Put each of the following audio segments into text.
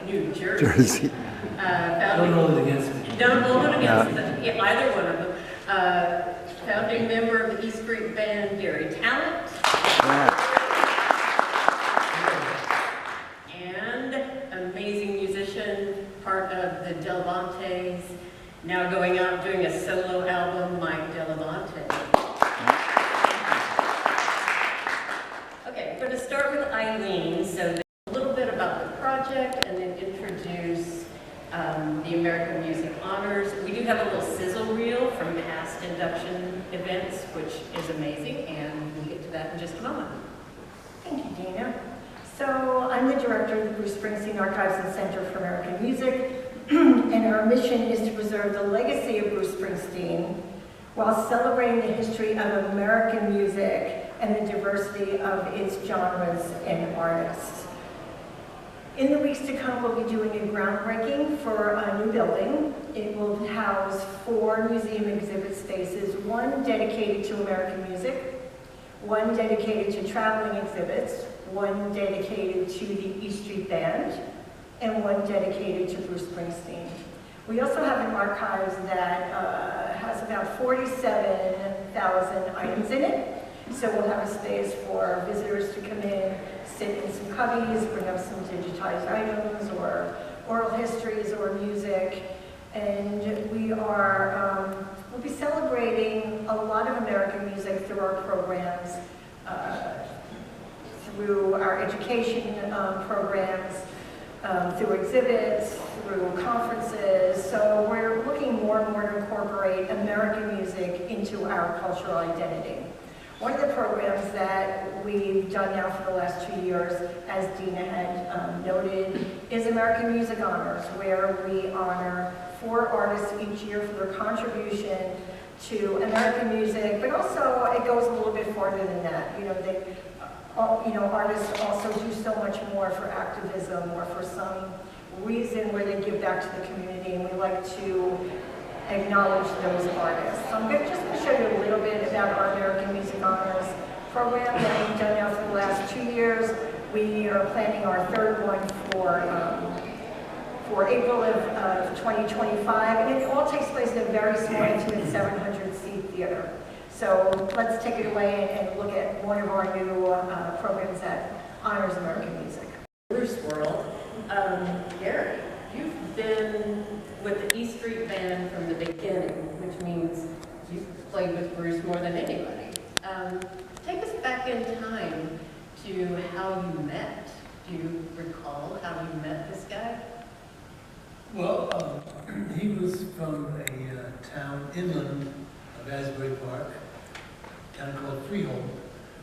New Jersey. Don't hold it against me. Don't hold it against them. Yeah, either one of them. Founding member of the E Street Band, Gary Talent. And amazing musician, part of the Delavantes. Now going out doing a solo album, Mike Delavante. Okay, I'm going to start with Eileen. So a little bit about the project and then introduce the American Music Honors. We do have a little sizzle reel from past induction events, which is amazing, and we'll get to that in just a moment. Thank you, Dana. So I'm the director of the Bruce Springsteen Archives and Center for American Music, and our mission is to preserve the legacy of Bruce Springsteen while celebrating the history of American music and the diversity of its genres and artists. In the weeks to come, we'll be doing a groundbreaking for a new building. It will house 4 museum exhibit spaces, one dedicated to American music, one dedicated to traveling exhibits, one dedicated to the E Street Band, and one dedicated to Bruce Springsteen. We also have an archives that has about 47,000 items in it. So we'll have a space for visitors to come in, sit in some cubbies, bring up some digitized items or oral histories or music. And we'll be celebrating a lot of American music through our programs, through our education programs, through exhibits, through conferences. So we're looking more and more to incorporate American music into our cultural identity. One of the programs that we've done now for the last 2 years, as Dina had noted, is American Music Honors, where we honor 4 artists each year for their contribution to American music, but also it goes a little bit farther than that. Artists also do so much more for activism or for some reason where they give back to the community, and we like to acknowledge those artists. So I'm just going to show you a little bit about our American Music Honors program that we've done now for the last 2 years. We are planning our 3rd one for April of 2025, and it all takes place in a very small, intimate 700-seat theater. So let's take it away and look at one of our new programs that honors American music. Bruce World. Gary, you've been with the E Street Band from the beginning, which means you've played with Bruce more than anybody. Take us back in time to how you met. Do you recall how you met this guy? Well, he was from a town inland of Asbury Park, a town called Freehold,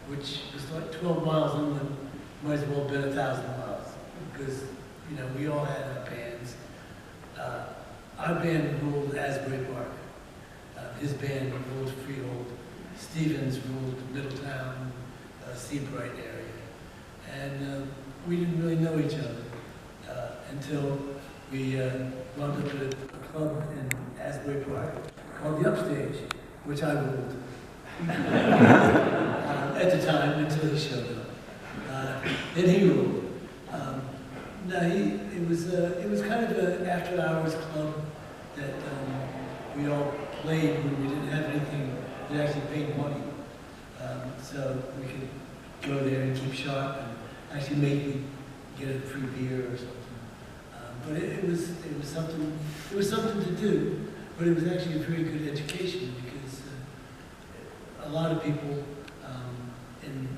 which was like 12 miles inland. Might as well have been 1,000 miles, because we all had our bands. Our band ruled Asbury Park. His band ruled Freehold. Stevens ruled Middletown, Seabright area. And we didn't really know each other until we wound up at a club in Asbury Park called the Upstage, which I ruled at the time until he showed up. Then he ruled. It was kind of an after-hours club that we all played when we didn't have anything that actually paid money. So we could go there and keep sharp and actually maybe get a free beer or something. But it was something to do, but it was actually a very good education, because a lot of people in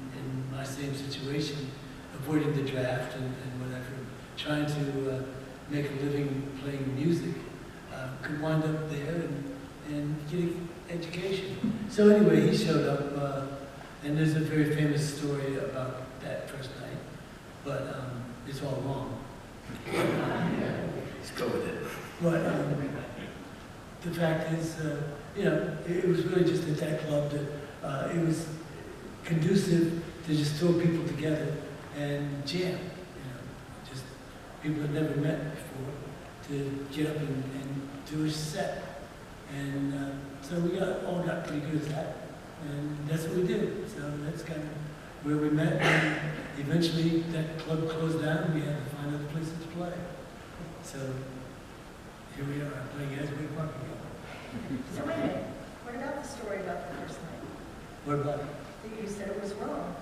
my same situation, avoiding the draft and whatever, trying to make a living playing music, could wind up there and get education. So anyway, he showed up, and there's a very famous story about that first night, but it's all wrong. Let's go with it. But the fact is, it was really just at that club that it was conducive to just throw people together and jam. Just people that never met before, to get up and do a set. And so we all got pretty good at that. And that's what we did. So that's kind of where we met. And eventually that club closed down and we had to find other places to play. So here we are playing Asbury Park again. So wait a minute, what about the story about the first night? What about it? That you said it was wrong.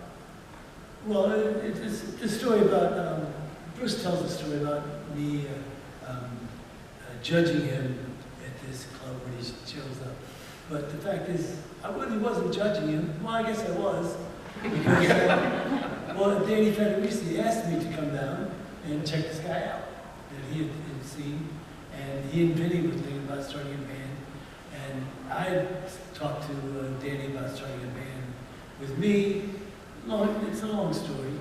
Well, it's the story about, Bruce tells a story about me judging him at this club when he shows up. But the fact is, I really wasn't judging him. Well, I guess I was. Because, well, Dani Federici asked me to come down and check this guy out that he had seen. And he and Vinny were thinking about starting a band. And I had talked to Dani about starting a band with me. It's a long story,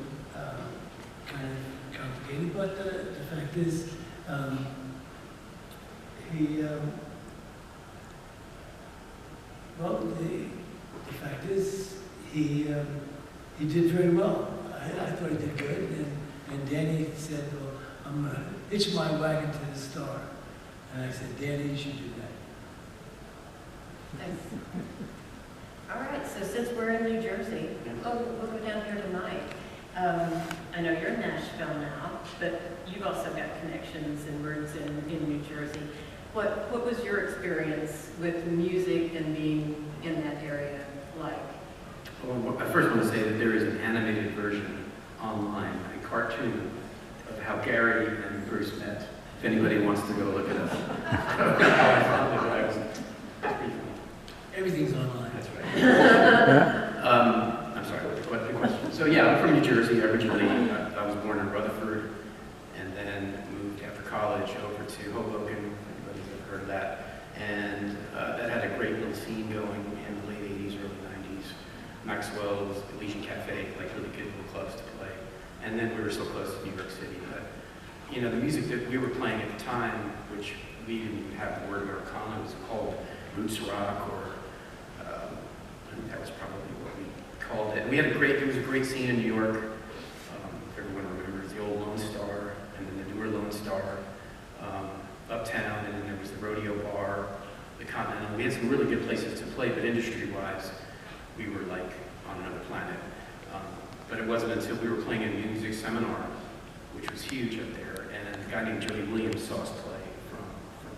kind of complicated, but the fact is, the fact is, he did very well. I thought he did good, and Dani said, well, I'm going to hitch my wagon to the star. And I said, Dani, you should do that. Thanks. All right, so since we're in New Jersey, we'll go down here tonight. I know you're in Nashville now, but you've also got connections and roots in New Jersey. What was your experience with music and being in that area like? Well, I first want to say that there is an animated version online, a cartoon of how Gary and Bruce met. If anybody wants to go look it up. Everything's online. That's right. I'm sorry, what the question? So yeah, I'm from New Jersey originally. I was born in Rutherford and then moved after college over to Hoboken, if anybody's ever heard of that. And that had a great little scene going in the late 80s, early 90s. Maxwell's, Elysian Cafe, like really good little clubs to play. And then we were so close to New York City. But, you know, the music that we were playing at the time, which we didn't even have the word Americana, was called roots rock, or I think that was probably what we called it. We had there was a great scene in New York, if everyone remembers, the old Lone Star, and then the newer Lone Star, Uptown, and then there was the Rodeo Bar, the Continental. We had some really good places to play, but industry-wise, we were like on another planet. But it wasn't until we were playing a music seminar, which was huge up there, and a guy named Joey Williams saw us play from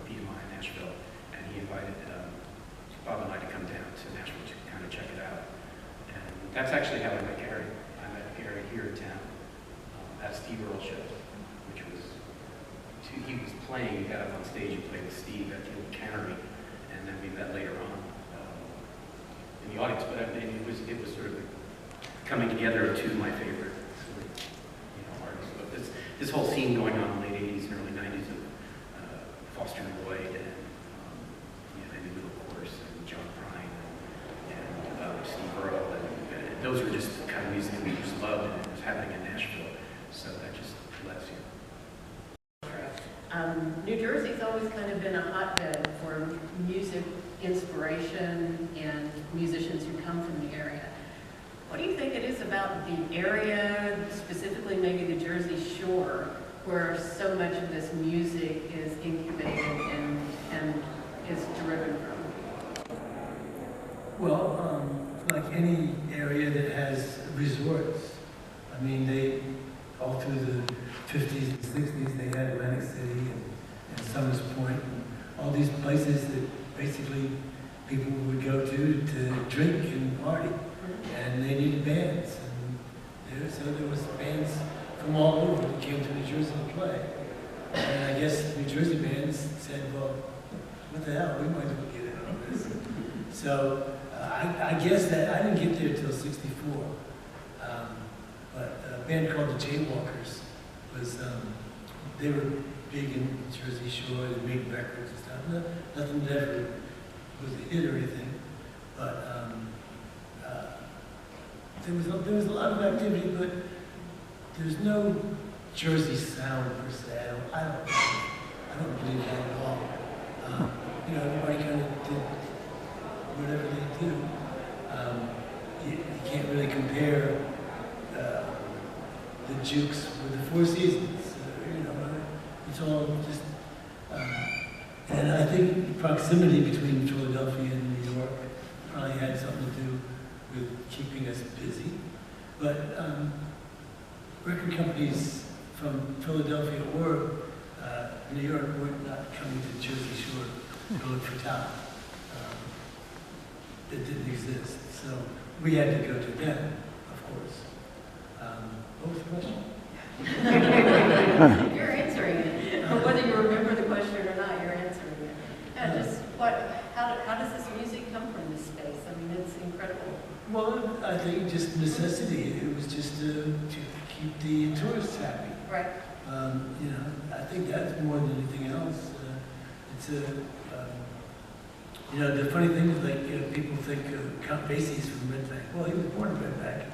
BMI in Nashville, and he invited Bob and I to come down to Nashville to kind of check it out. And that's actually how I met Gary. I met Gary here in town at Steve Earle show, which was, he was playing, he got up on stage and played with Steve at the old cannery, and then we met later on in the audience. But I mean, it was sort of coming together of two of my favorite artists. But this whole scene going on in the late 80s and early 90s of Foster Lloyd and John Prine and Steve Earle, and those were just the kind of music we just loved, and it was happening in Nashville, so that just lets you. New Jersey's always kind of been a hotbed for music inspiration and musicians who come from the area. What do you think it is about the area, specifically maybe the Jersey Shore, where so much of this music is incubated and is driven from? Well, like any area that has resorts, I mean, all through the 50s and 60s, they had Atlantic City and Summers Point, and all these places that basically people would go to drink and party, and they needed bands, and so there was bands from all over that came to New Jersey to play. And I guess New Jersey bands said, well, what the hell, we might as well get in on this. So I guess that I didn't get there till '64, but a band called the Jaywalkers was, they were big in Jersey Shore, they made records and stuff. Nothing that ever was a hit or anything, but there was a lot of activity, but there's no Jersey sound per se. I don't believe that at all. Everybody kind of did whatever they do. You can't really compare the Jukes with the Four Seasons. It's all just, and I think the proximity between Philadelphia and New York probably had something to do with keeping us busy. But record companies from Philadelphia or New York were not coming to Jersey Shore to look for talent. It didn't exist. So we had to go to them, of course. What was the question? You're answering it. Whether you remember the question or not, you're answering it. Yeah, just how does this music come from this space? I mean, it's incredible. Well, I think just necessity. It was just to keep the tourists happy. Right. You know, I think that's more than anything else. It's a, you know, the funny thing is, like, people think Count Basie's from Red Bank. Well, he was born in Red Bank,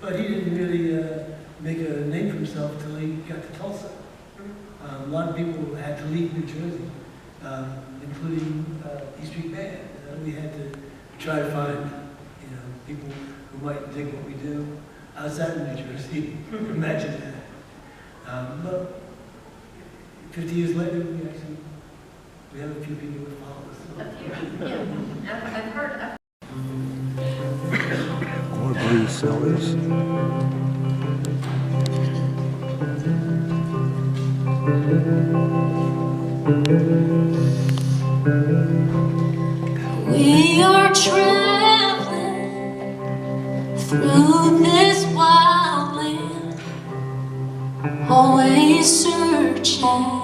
but he didn't really make a name for himself till he got to Tulsa. A lot of people had to leave New Jersey, including E Street Band. We had to try to find, you know, people who might dig what we do outside of New Jersey. Imagine that. But 50 years later, we have a few people who follow us. A few, yeah. I've heard. Aubrie sellers. We are traveling through this wild land, always searching, all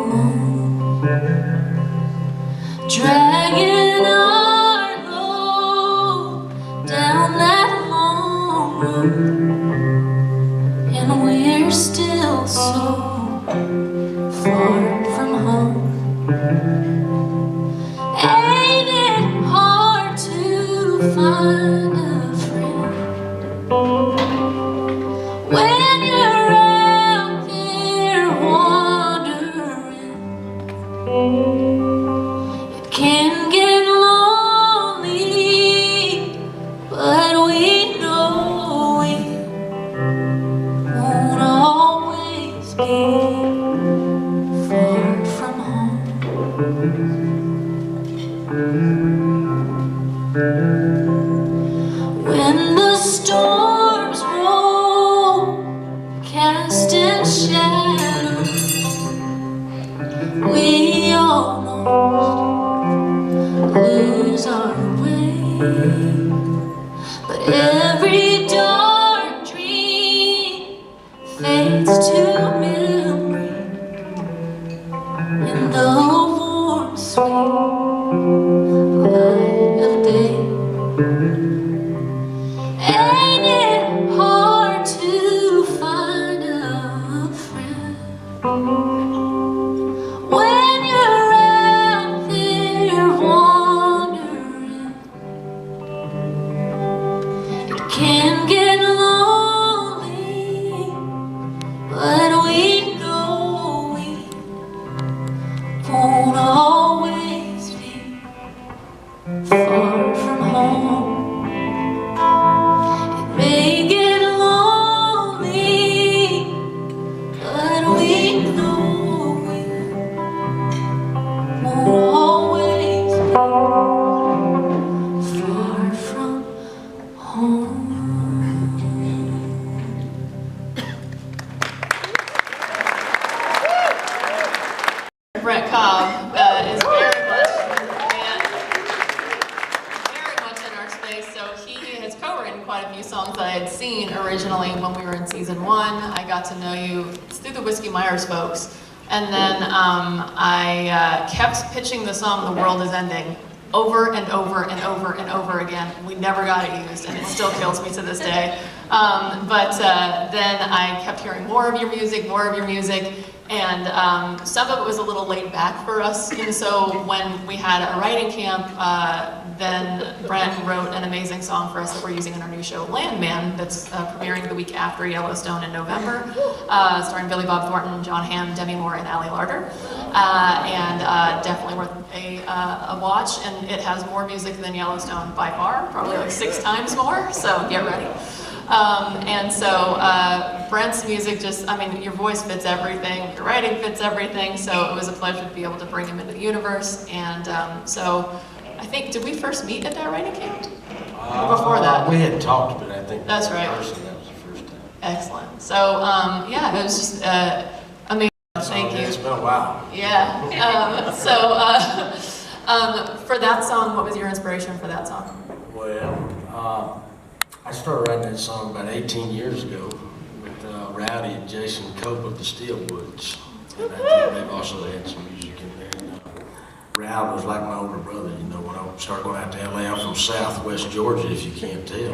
alone, dragging our load down that long road, and we're still so far from home. Ain't it hard to find a friend when you're out there wandering? It can get lonely, but we know we won't always be far from home. When the storms roll, casting shadows, we almost lose our way. But every dark dream fades to memory in the warm, sweet light of day. Ain't it hard to find a friend when you're out there wandering? It can get lonely, but we know we won't always be far from home. It may get lonely, but we know we won't always be far from home. Brentcobb is very much in our space. So he has co-written quite a few songs that I had seen originally when we were in season 1. I got to know you through the Whiskey Myers folks, and then I kept pitching the song "The World Is Ending" over and over and over and over again. We never got it used, and it still kills me to this day. But then I kept hearing more of your music, and some of it was a little laid back for us. And so when we had a writing camp, then Brent wrote an amazing song for us that we're using in our new show, Landman, that's premiering the week after Yellowstone in November, starring Billy Bob Thornton, John Hamm, Demi Moore, and Ali Larder. And definitely worth a watch, and it has more music than Yellowstone by far, probably like 6 times more, so get ready. And so Brent's music just, I mean, your voice fits everything, your writing fits everything, so it was a pleasure to be able to bring him into the universe. And so I think, did we first meet at that writing camp? Or before that? We had talked, but I think that's right. That was the first time. Excellent. So yeah, it was just amazing. Thank you. It's been a while. Yeah. For that song, what was your inspiration for that song? Well, I started writing that song about 18 years ago with Rowdy and Jason Cope of the Steelwoods. And I think they've also had some music in there. And, Rowdy was like my older brother, you know, when I started going out to LA. I'm from Southwest Georgia, if you can't tell.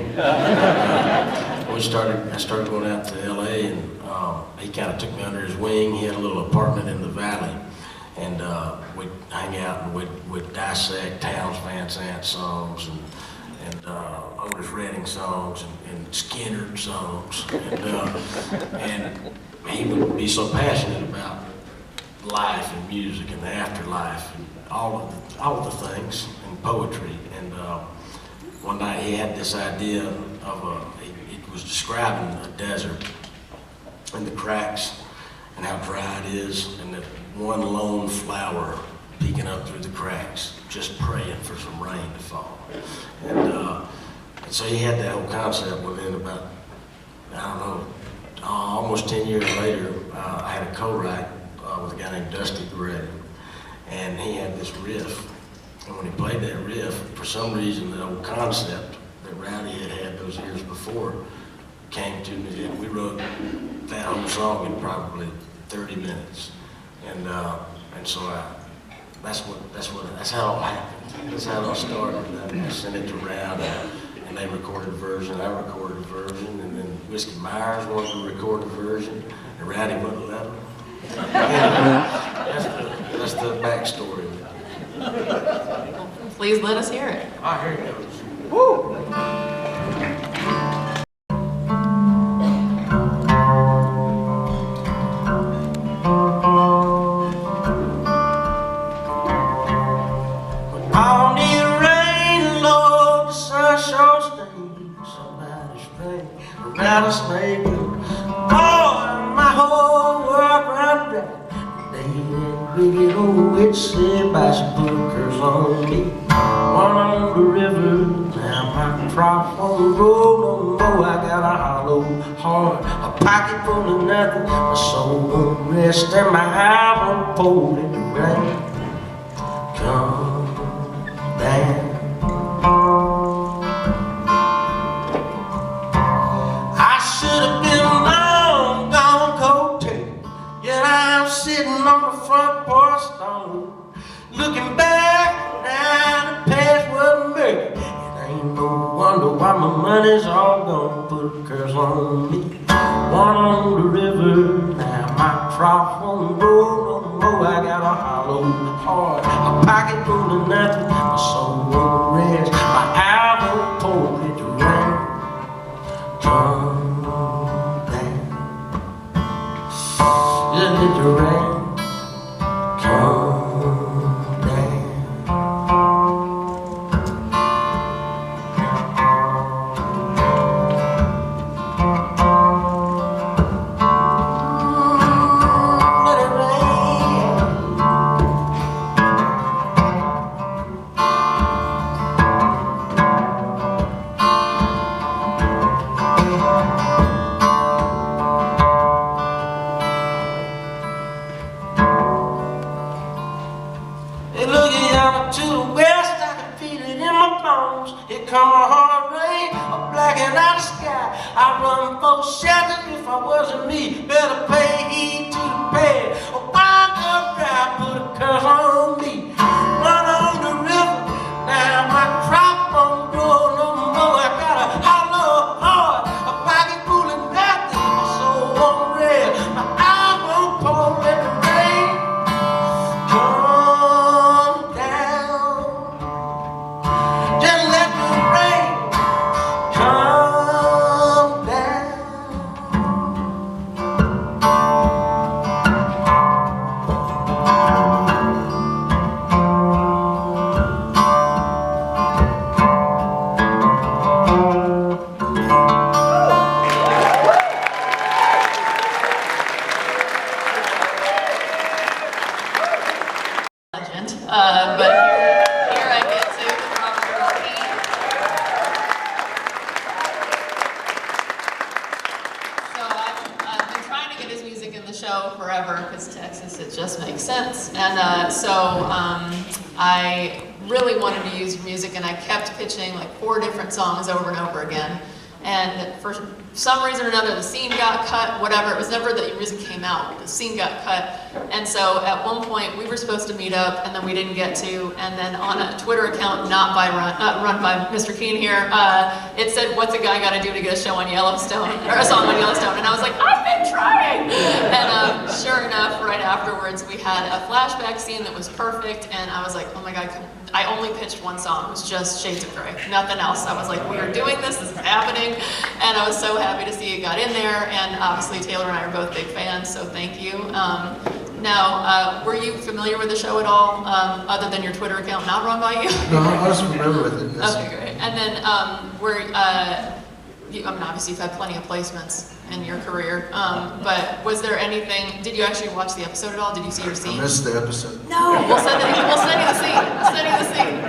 I started going out to LA, and he kind of took me under his wing. He had a little apartment in the valley, and we'd hang out and we'd dissect Townes Van Sant songs and Otis Redding songs and Skinner songs, and he would be so passionate about life and music and the afterlife and all of the things and poetry. And one night he had this idea of it was describing a desert and the cracks and how dry it is, and that one lone flower peeking up through the cracks, just praying for some rain to fall. And so he had that whole concept within about, I don't know, almost 10 years later, I had a co-write with a guy named Dusty Gray, and he had this riff. And when he played that riff, for some reason, the old concept that Rowdy had those years before came to me, and we wrote that whole song in probably 30 minutes. And so that's how it happened. That's how it all started. I sent it to Rowdy, and they recorded a version. I recorded a version, and then Whiskey Myers wanted to record a version, and Rowdy wouldn't let him. That's the backstory. Please let us hear it. Ah, here it goes. Woo! Rattlesnake, oh, my whole world run down. They that wicked old witch said by some bookers on me. One on the river, now my drop on the road. No more, I got a hollow heart, a pocket full of nothing. My soul won't rest and my eye won't pour in the rain. Come down. Sitting on the front porch stone, looking back down the past wasn't murky. It ain't no wonder why my money's all gone. Put a curse on me. One on the river, now my trough on the road. No more, I got a hollow heart, a pocket full of nothing. My soul won't rest, my eye won't pour it to rain. Come down, just let the rain. music in the show forever, because Texas, it just makes sense. And I really wanted to use your music, and I kept pitching like 4 different songs over and over again. And for some reason or another, the scene got cut, whatever. It was never that your music came out, the scene got cut. And so at one point, we were supposed to meet up, and then we didn't get to. And then on a Twitter account, not run by Mr. Keen here, it said, "What's a guy got to do to get a show on Yellowstone, or a song on Yellowstone?" And I was like, "I've been trying." And sure enough, right afterwards, we had a flashback scene that was perfect, and I was like, "Oh my God." I only pitched 1 song. It was just Shades of Grey, nothing else. I was like, "We are doing this is happening." And I was so happy to see it got in there, and obviously Taylor and I are both big fans, so thank you. Now, were you familiar with the show at all, other than your Twitter account not run by you? No, I was familiar with it. Yes. Okay, great. And then, obviously you've had plenty of placements in your career, but was there anything, did you actually watch the episode at all? Did you see your scene? I missed the episode. No, we'll send you the scene. We'll send you the scene.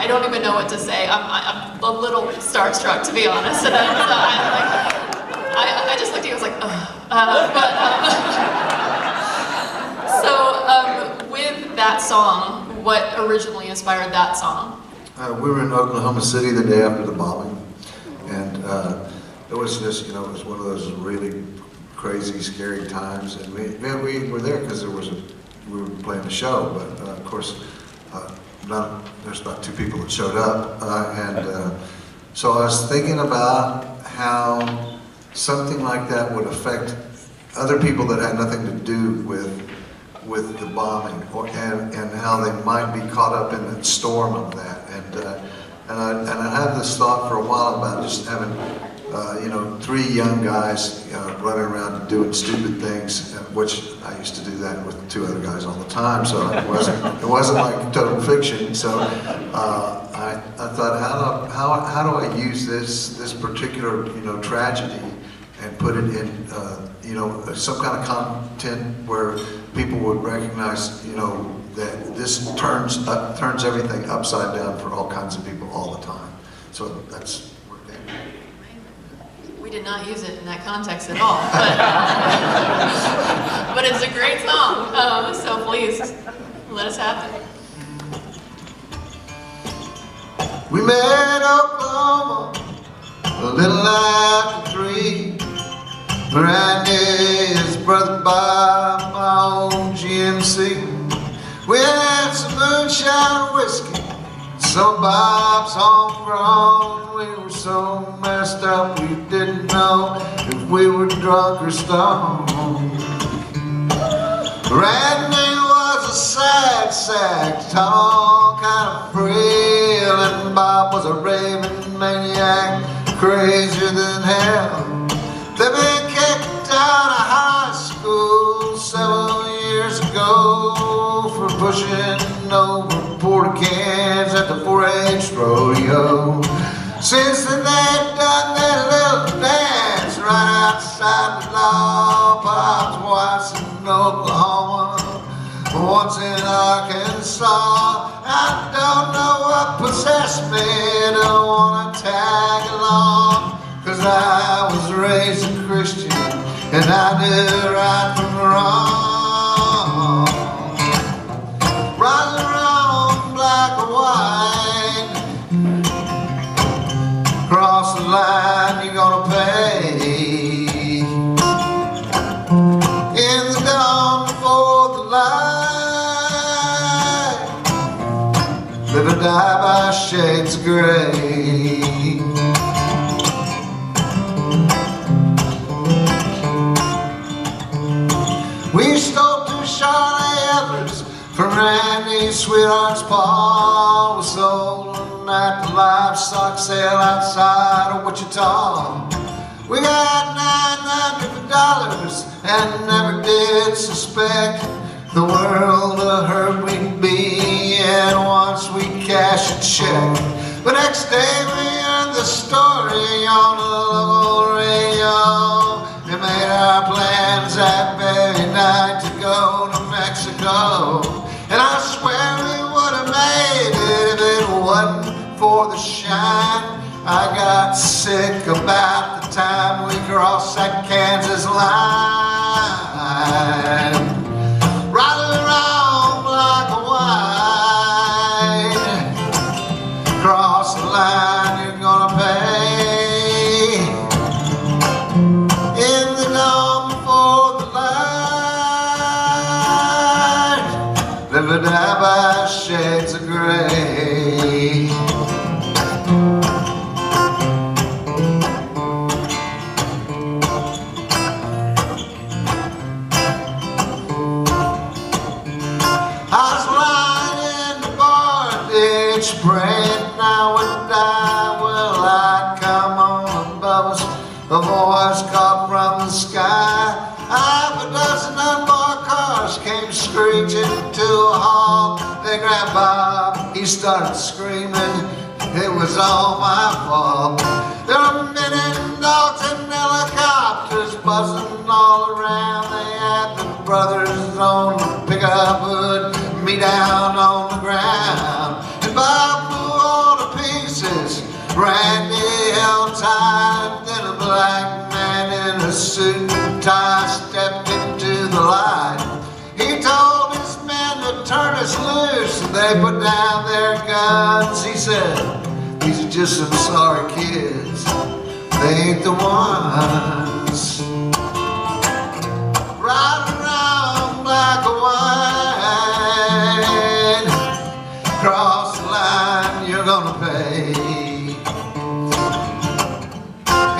I don't even know what to say. I'm a little starstruck, to be honest. And I just looked at you, I was like, ugh. With that song, what originally inspired that song? We were in Oklahoma City the day after the bombing, and it was just, it was one of those really crazy, scary times. And we were there because we were playing the show, but of course, there's about 2 people that showed up, so I was thinking about how something like that would affect other people that had nothing to do with the bombing, and how they might be caught up in the storm of that. And I had this thought for a while about just having 3 young guys running around doing stupid things, which I used to do that with 2 other guys all the time. So it wasn't like total fiction. So I thought, how do I use this particular tragedy and put it in some kind of content where people would recognize that this turns everything upside down for all kinds of people all the time. So that's where it came. We did not use it in that context at all, but it's a great song, so please, let us have it. We met Oklahoma a little after 3. Randy is brother by my own GMC. We had some moonshine whiskey, some Bob's homegrown. We were so messed up we didn't know if we were drunk or stoned. Randy was a sad sack, tall, kind of frail, and Bob was a raving maniac, crazier than hell. They've been kicked out of high school several years ago for pushing over porta cans at the 4-H rodeo. Since then they've done their little dance right outside the law. Bob's once in Oklahoma, once in Arkansas. I don't know what possessed me to want to tag along, 'cause I was raised a Christian and I knew right from wrong. Right and wrong, black or white, cross the line, you're gonna pay. In the dawn before the light, live or die by shades of gray. We stole 2 Charlie Evers from Randy's sweetheart's paw. We sold them at the livestock sale outside of Wichita. We got $900 and never did suspect the world the hurt we'd be in once we cashed a check. But next day we heard the story on the local radio. We made our plans that very night to go to Mexico. And I swear we would have made it if it wasn't for the shine. I got sick about the time we crossed that Kansas line. Right around black and white. Cross the line, you're gonna pay. In the dawn before the light, live or die by shades of gray. I was lying in the bar ditch, praying I would die. Well, I'd come on above us, a voice called from the sky. Half a dozen unmarked cars came screeching to a halt. They grabbed Bob, he started screaming, it was all my fault. There were men and dogs and helicopters buzzing all around. They had the brothers on the pickup hood, me down on the ground. And Bob blew all to pieces, Randy held tight. Then a black man in a suit and tie stepped into the light. He told his men to turn us loose, and they put down their guns. He said, these are just some sorry kids, they ain't the ones. Right around black and white, cross the line, you're gonna pay.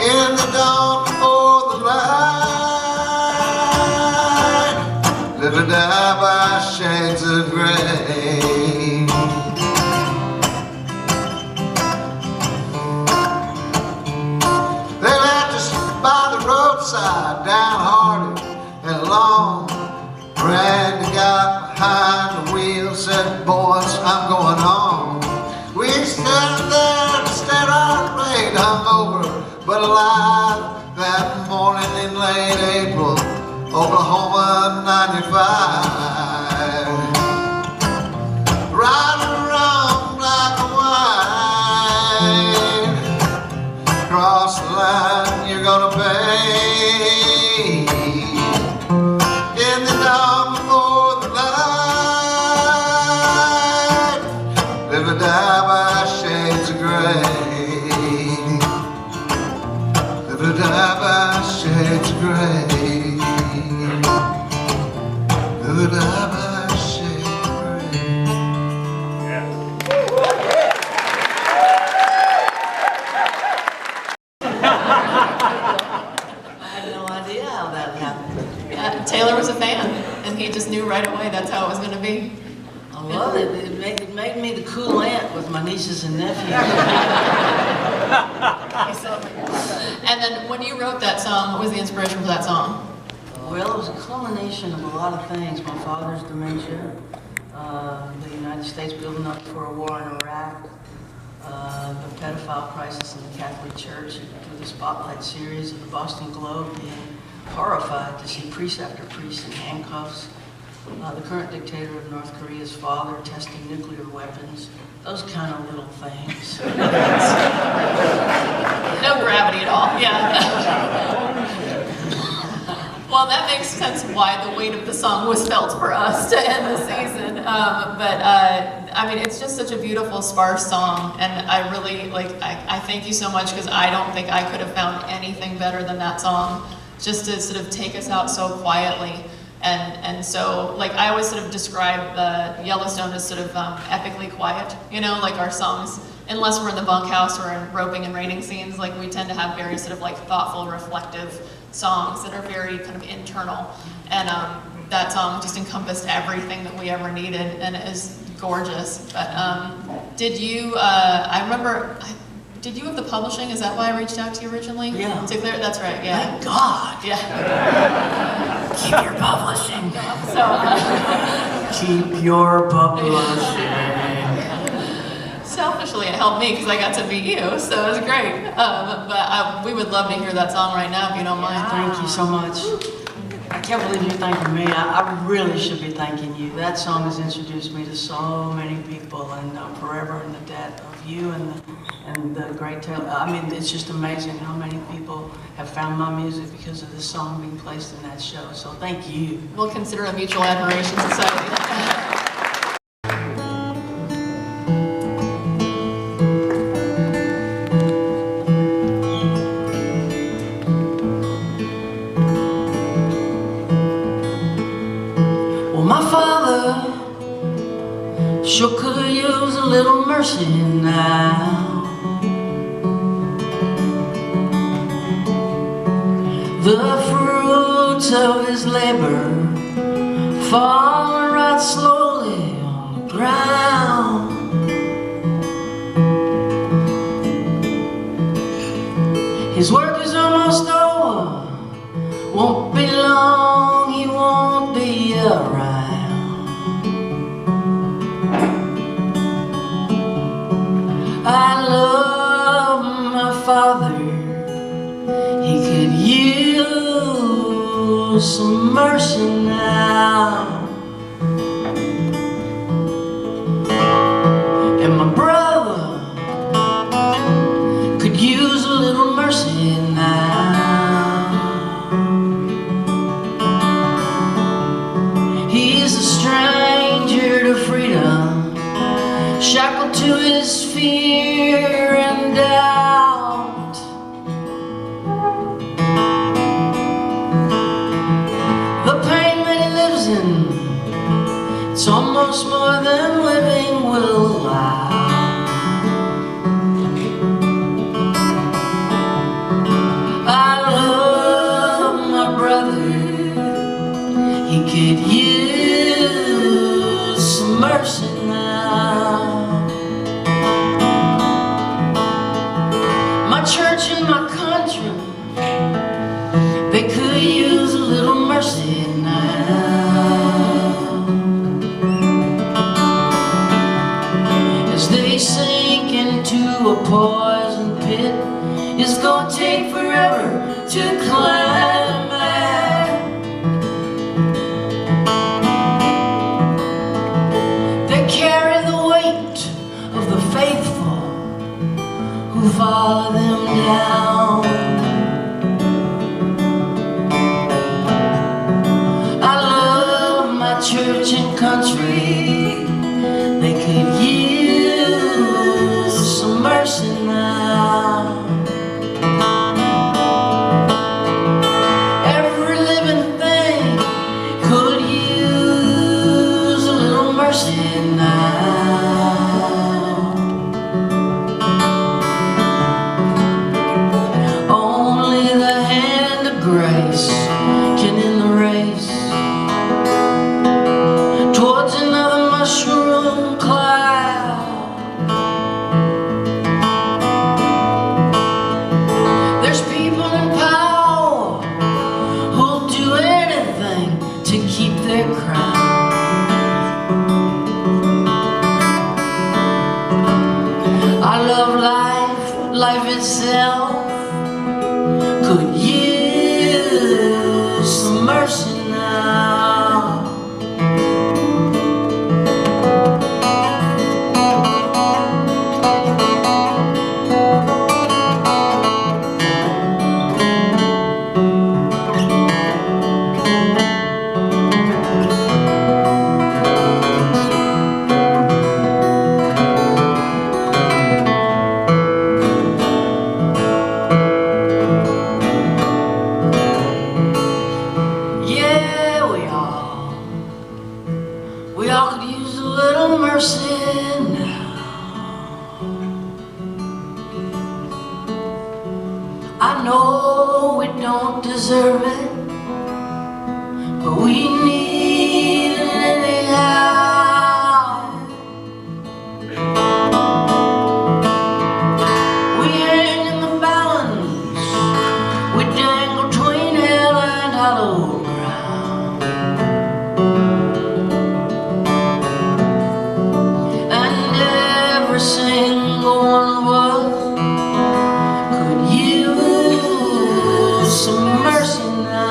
In the dawn before the light, live or die by shades of gray. They left us by the roadside, downhearted and alone. Randy got behind the wheel, said, boys, I'm going home. We stood there and stared our fate, hungover but alive. That morning in late April, Oklahoma 95. Right around black and white, cross the line, you're gonna pay. In the dawn before the light, live or die by shades of gray. Live or die by shades of gray. Live or die by shades of gray. I had no idea how that happened. Taylor was a fan, and he just knew right away that's how it was going to be. I love it. It made me the cool aunt with my nieces and nephews. And then when you wrote that song, what was the inspiration for that song? Well, it was a culmination of a lot of things. My father's dementia, the United States building up for a war in Iraq, the pedophile crisis in the Catholic Church, through the Spotlight series of the Boston Globe, being horrified to see priest after priest in handcuffs, the current dictator of North Korea's father testing nuclear weapons, those kind of little things. No gravity at all, yeah. Well, that makes sense why the weight of the song was felt for us to end the season. I mean, it's just such a beautiful, sparse song, and I really, I thank you so much, because I don't think I could have found anything better than that song, just to sort of take us out so quietly. And so, I always sort of describe the Yellowstone as sort of epically quiet, you know, like our songs, unless we're in the bunkhouse or in roping and raining scenes, we tend to have very sort of thoughtful, reflective songs that are very kind of internal. And that song just encompassed everything that we ever needed, and it is gorgeous. But did you, I remember, did you have the publishing? Is that why I reached out to you originally? Yeah. That's right, yeah. Thank God. Yeah. Keep your publishing. So, Keep your publishing. selfishly, it helped me because I got to meet you, so it was great. But we would love to hear that song right now, if you don't mind. Thank you so much. I can't believe you're thanking me. I really should be thanking you. That song has introduced me to so many people, and I'm forever in the debt of you and the great Taylor. I mean, it's just amazing how many people have found my music because of this song being placed in that show. So thank you. We'll consider a mutual admiration society. My father sure could use a little mercy now. The fruits of his labor fall right slowly on the ground. His work is almost over, won't be long, he won't be around. I love my father, he could use some mercy now. And my brother could use a little mercy now. He's a stranger to freedom, shackled to his fear and doubt. The pain that he lives in, it's almost more than living will allow. I love my brother, he could use some mercy now. My church and my country, they could use a little mercy now. As they sink into a poison pit, it's gonna take forever to climb back. They carry the weight of the faithful who follow them down. I love my church and country, they could use some mercy now. Every living thing could use a little mercy now. Only the hand of grace can end the race towards another mushroom cloud. There's people in power who'll do anything to keep their crown. I love life, life itself could use some mercy now. We all could use a little mercy now. I know we don't deserve it, but we need it anyhow. We hang in the balance, we dangle between hell and hollow. Single one of us could use some mercy now.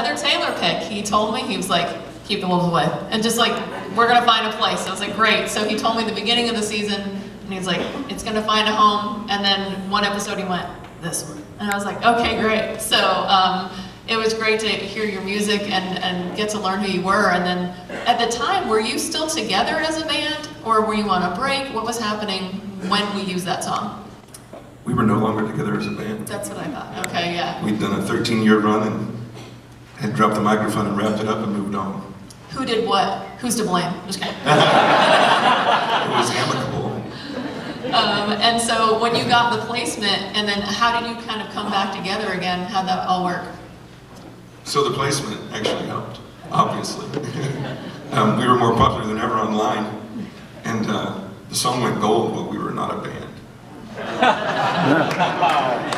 another Taylor pick. He told me, he was like, keep the wolves away. And just like, we're gonna find a place. I was like, great. So he told me the beginning of the season, and he's like, it's gonna find a home. And then one episode he went, this one. And I was like, okay, great. So it was great to hear your music and get to learn who you were. And then at the time, were you still together as a band, or were you on a break? What was happening when we used that song? We were no longer together as a band. That's what I thought. Okay, yeah. We'd done a 13-year run and had dropped the microphone and wrapped it up and moved on. Who did what? Who's to blame? Just kidding. It was amicable. And so when you got the placement, and then how did you kind of come back together again? How'd that all work? So the placement actually helped, obviously. We were more popular than ever online, and the song went gold, but we were not a band.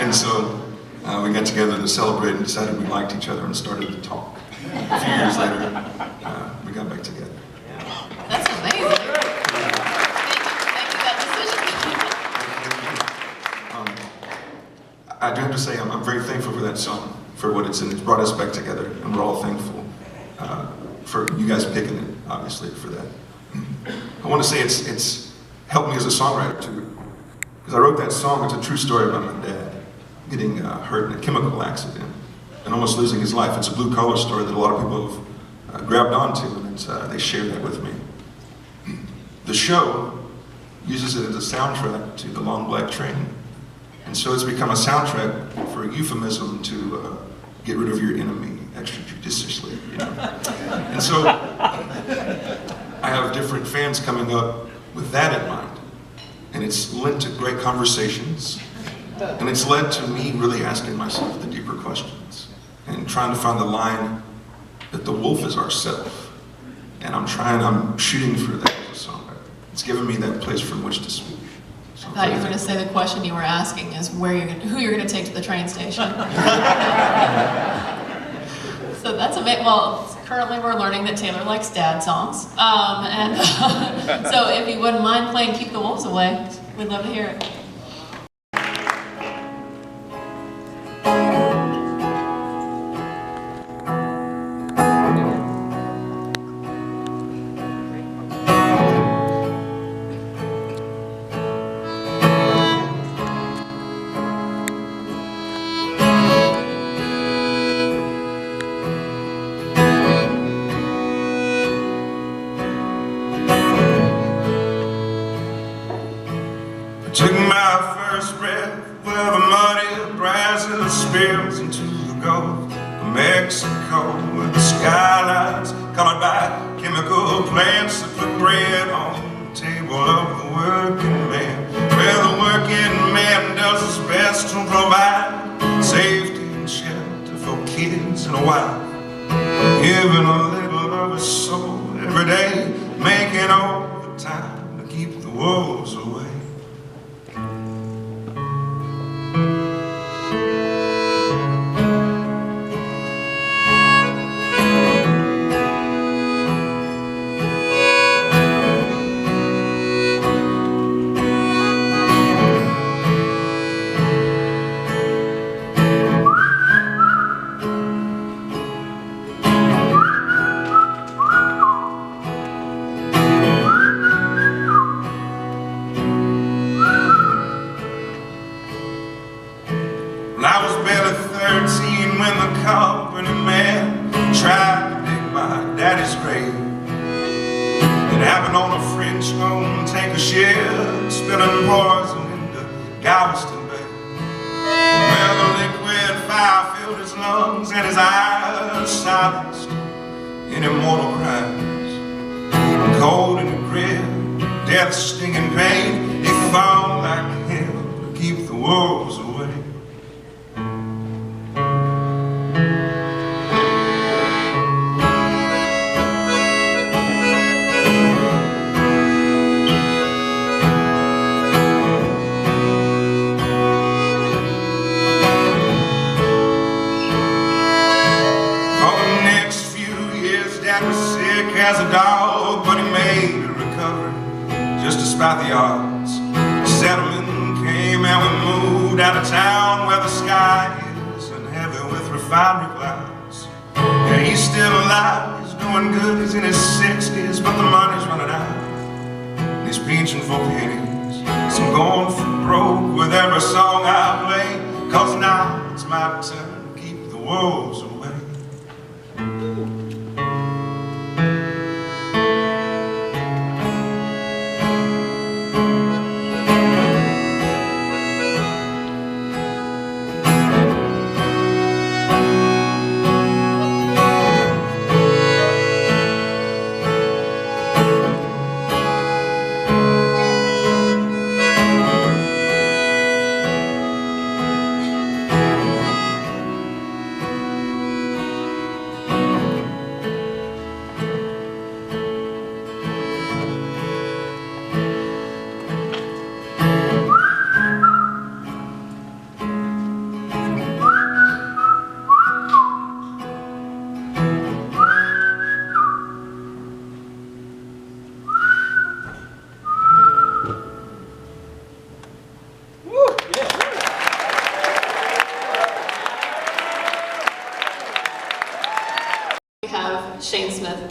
And so we got together to celebrate and decided we liked each other and started to talk. A few years later, we got back together. That's amazing. Thank you for that decision. I do have to say I'm very thankful for that song, for what it's brought us back together, and we're all thankful for you guys picking it, obviously, for that. I want to say it's helped me as a songwriter too, because I wrote that song. It's a true story about my dad getting hurt in a chemical accident and almost losing his life. It's a blue-collar story that a lot of people have grabbed onto, and they share that with me. The show uses it as a soundtrack to The Long Black Train, and so it's become a soundtrack for a euphemism to get rid of your enemy extrajudiciously, you know? And so I have different fans coming up with that in mind, and it's led to great conversations, and it's led to me really asking myself the deeper questions and trying to find the line that the wolf is ourself, and I'm shooting for that as a songwriter. It's given me that place from which to speak. So I thought you were going to say the question you were asking is who you're going to take to the train station. So that's amazing. Well, currently we're learning that Taylor likes dad songs. So if you wouldn't mind playing Keep the Wolves Away, we'd love to hear it. Took my first breath where the muddy Brazil spills into the Gulf of Mexico, where the skyline's colored by chemical plants that put bread on the table of the working man, where the working man does his best to provide safety and shelter for kids and a wife, giving a little of his soul every day, making all the time to keep the wolves away. I was barely 13 when the company man tried to dig my daddy's grave. It happened on a French home tanker ship, spilling poison into Galveston Bay. Well, the liquid fire filled his lungs and his eyes silenced any mortal cries. Cold and grim, death's stinging pain, he fought like hell to keep the wolves away. As a dog, but he made a recovery just despite the odds. Settlement came and we moved out of town where the sky is and heavy with refinery clouds. he's still alive, he's doing good, he's in his 60s, but the money's running out. He's pinching for pennies, so I'm going for broke with every song I play, 'cause now it's my turn to keep the wolves away.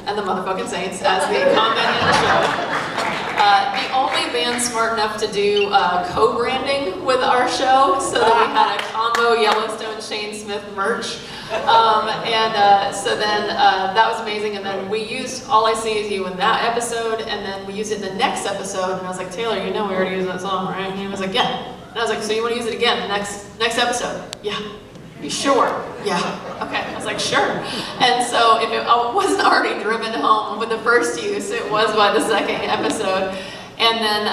And the motherfucking Saints as the comment in the show. The only band smart enough to do co-branding with our show, so that we had a combo Yellowstone Shane Smith merch. So then that was amazing, and then we used All I See Is You in that episode, and then we used it in the next episode, and I was like, Taylor, you know we already used that song, right? And he was like, yeah. And I was like, so you want to use it again next episode? Yeah. You sure? Yeah. Okay. I was like, sure. And so if it wasn't already driven home with the first use, it was by the second episode. And then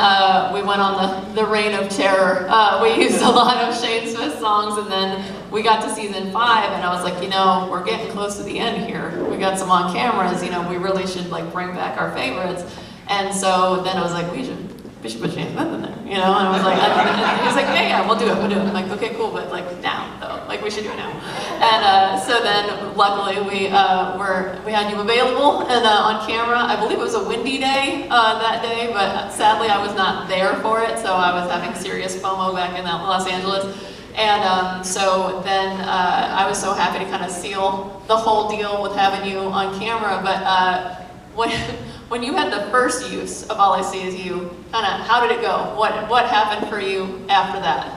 we went on the reign of terror. We used a lot of Shane Smith songs, and then we got to season 5, and I was like, you know, we're getting close to the end here. We got some on cameras, you know, we really should like bring back our favorites. And so then I was like, we should put Shane Smith in there, you know? And I was like, and he was like, yeah, we'll do it. I'm like, okay, cool, but like now, though, like we should do it now. And so then, luckily, we had you available and on camera. I believe it was a windy day that day, but sadly I was not there for it, so I was having serious FOMO back in Los Angeles. And so then I was so happy to kind of seal the whole deal with having you on camera, but when you had the first use of All I See Is You, kind of how did it go? What happened for you after that?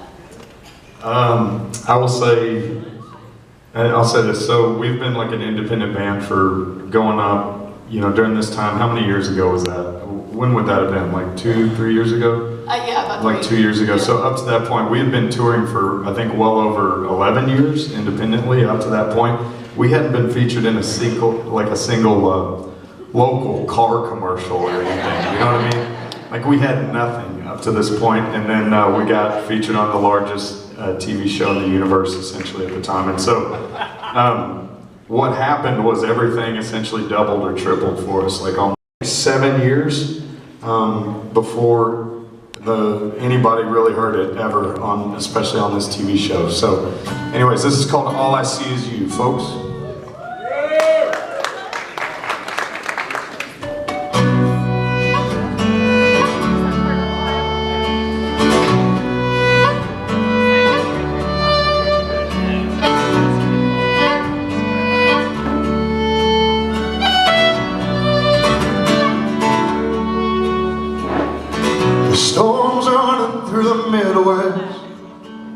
I'll say this. So we've been like an independent band for going up, you know, during this time. How many years ago was that? When would that have been? Like 2-3 years ago? Yeah, about like 2 years ago. Yeah. So up to that point, we had been touring for, I think, well over 11 years independently. Up to that point, we hadn't been featured in a single local car commercial or anything, you know what I mean? Like we had nothing up to this point, and then we got featured on the largest TV show in the universe essentially at the time. And so what happened was everything essentially doubled or tripled for us, like almost 7 years before anybody really heard it ever, especially on this TV show. So anyways, this is called All I See Is You, folks.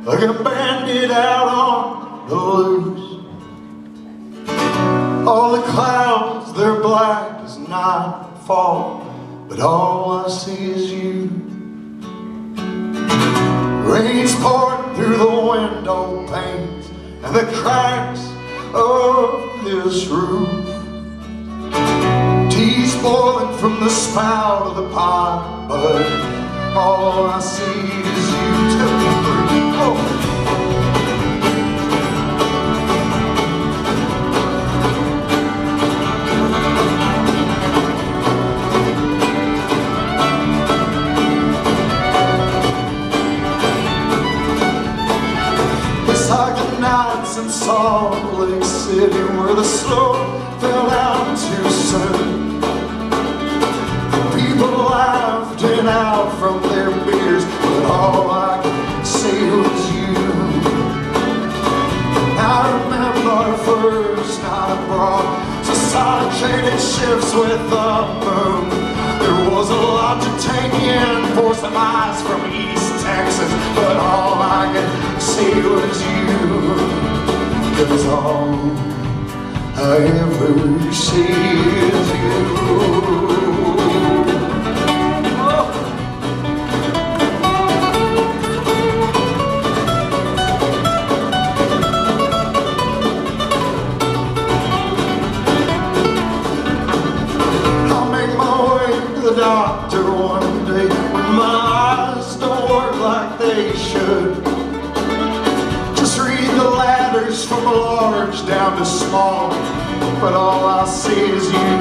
Like a bandit out on the loose. All the clouds, they're black as nightfall, but all I see is you. Rain's pouring through the window panes and the cracks of this roof. Tea's boiling from the spout of the pot, but all I see is you. It's like the nights in Salt Lake City where the snow fell out too soon. People laughed out from their beers, but all I could see was you. I remember our first night abroad. rotated shifts with the moon. There was a lot to take in for some eyes from East Texas, but all I could see was you. 'Cause all I ever see is you. Doctor one day when my eyes don't work like they should. Just read the ladders from large down to small, but all I see is you.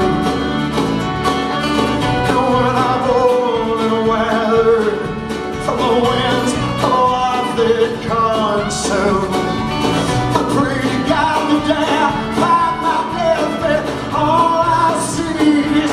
And when I'm old and weathered from the winds of life that consume, I pray to God the day I find my deathbed, all I see is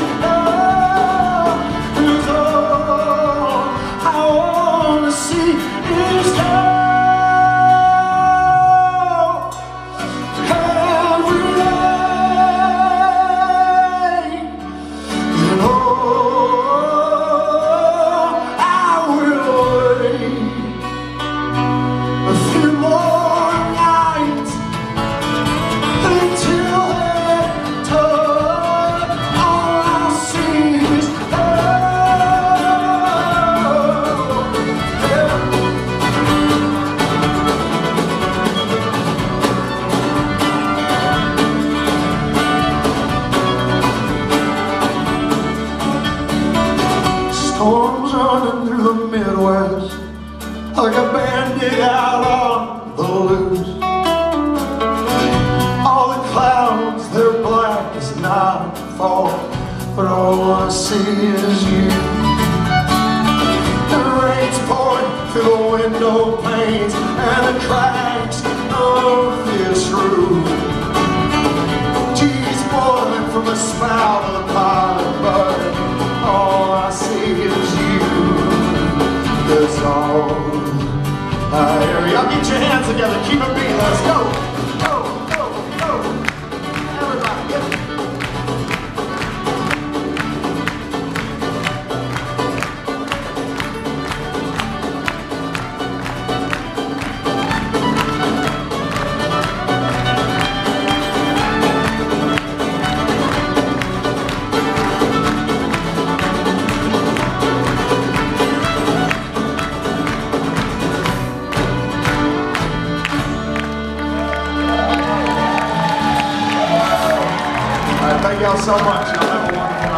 storms running through the Midwest like a bandit out on the loose. All the clouds, they're black as nightfall, but all I see is you. The rain's pouring through the window panes and the cracks of this roof. Tears boiling from the spout of the pilot, but all I see is you. That's all I hear. Y'all get your hands together, keep it beating. Let's go, go, go, go. Everybody, get it. Thank y'all so much. Y'all have a wonderful